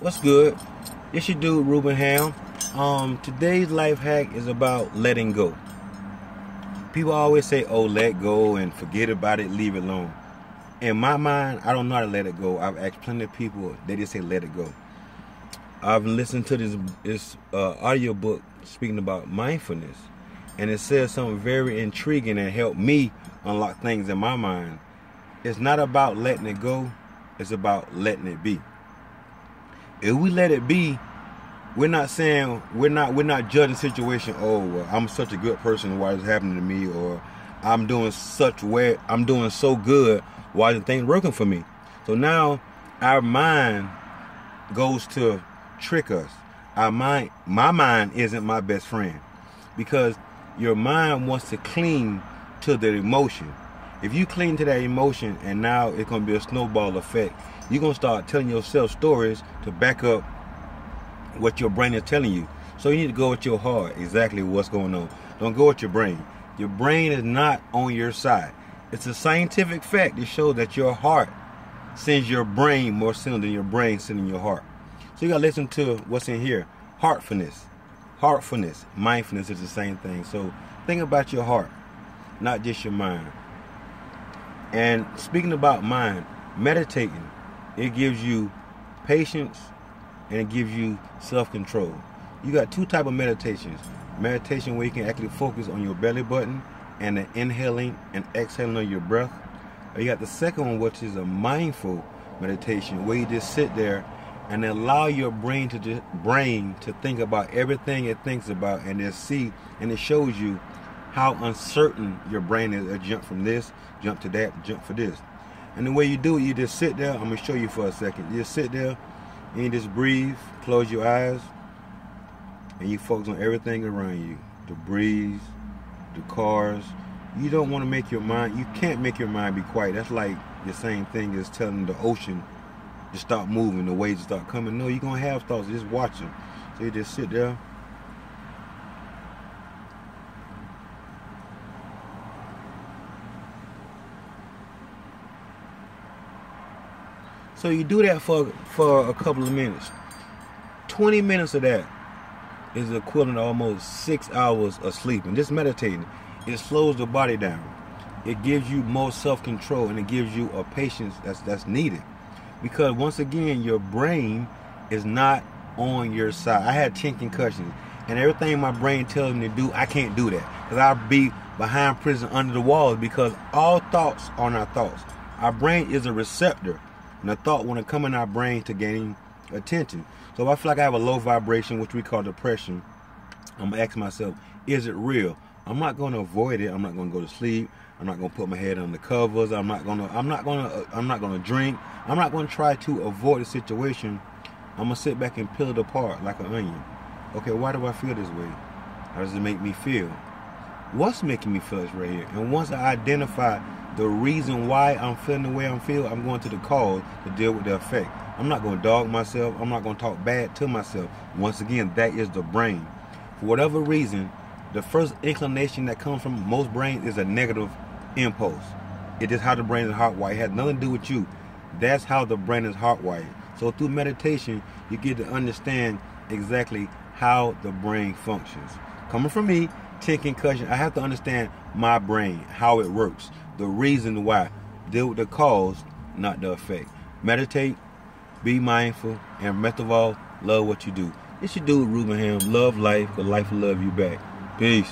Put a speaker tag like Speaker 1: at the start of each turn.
Speaker 1: What's good? It's your dude Ruben Hamm. Today's life hack is about letting go. People always say, "Oh, let go and forget about it, leave it alone." In my mind, I don't know how to let it go. I've asked plenty of people; they just say, "Let it go." I've listened to this audio book speaking about mindfulness, and it says something very intriguing and helped me unlock things in my mind. It's not about letting it go; it's about letting it be. If we let it be, we're not judging the situation. Oh, well, I'm such a good person. Why is it happening to me? Or I'm doing so good. Why isn't things working for me? So now our mind goes to trick us. My mind isn't my best friend, because your mind wants to cling to the emotion. If you cling to that emotion, and now it's going to be a snowball effect, you're going to start telling yourself stories to back up what your brain is telling you. So you need to go with your heart, exactly what's going on. Don't go with your brain. Your brain is not on your side. It's a scientific fact to show that your heart sends your brain more signal than your brain sending your heart. So you got to listen to what's in here. Heartfulness. Mindfulness is the same thing. So think about your heart, not just your mind. And speaking about mind, meditating, it gives you patience and it gives you self-control. You got two types of meditations. Meditation where you can actually focus on your belly button and the inhaling and exhaling of your breath. Or you got the second one, which is a mindful meditation, where you just sit there and allow your brain to think about everything it thinks about, and just see, and it shows you how uncertain your brain is. It jump from this, jump to that, jump for this. And the way you do it, you just sit there. I'm going to show you for a second. You just sit there and you just breathe, close your eyes, and you focus on everything around you. The breeze, the cars. You don't want to make your mind, you can't make your mind be quiet. That's like the same thing as telling the ocean to stop moving, the waves to start coming. No, you're going to have thoughts, just watch them. So you just sit there. So you do that for a couple of minutes. 20 minutes of that is equivalent to almost 6 hours of sleeping. Just meditating. It slows the body down. It gives you more self-control, and it gives you a patience that's needed. Because once again, your brain is not on your side. I had 10 concussions, and everything my brain tells me to do, I can't do that. Because I'll be behind prison under the walls, because all thoughts are not thoughts. Our brain is a receptor. And a thought want to come in our brain to gain attention. So if I feel like I have a low vibration, which we call depression, I'm gonna ask myself, is it real? I'm not gonna avoid it. I'm not gonna go to sleep. I'm not gonna put my head on the covers. I'm not gonna drink. I'm not gonna try to avoid the situation. I'm gonna sit back and peel it apart like an onion. Okay, why do I feel this way? How does it make me feel? What's making me feel this right here? And once I identify the reason why I'm feeling the way I'm feeling, I'm going to the cause to deal with the effect. I'm not going to dog myself. I'm not going to talk bad to myself. Once again, that is the brain. For whatever reason, the first inclination that comes from most brains is a negative impulse. It is how the brain is hardwired. It has nothing to do with you. That's how the brain is hardwired. So through meditation, you get to understand exactly how the brain functions. Coming from me, 10 concussions, I have to understand my brain, how it works, the reason why. Deal with the cause, not the effect. Meditate, be mindful, and best of all, love what you do. It's your dude Ruben Hamm. Love life, because life will love you back. Peace.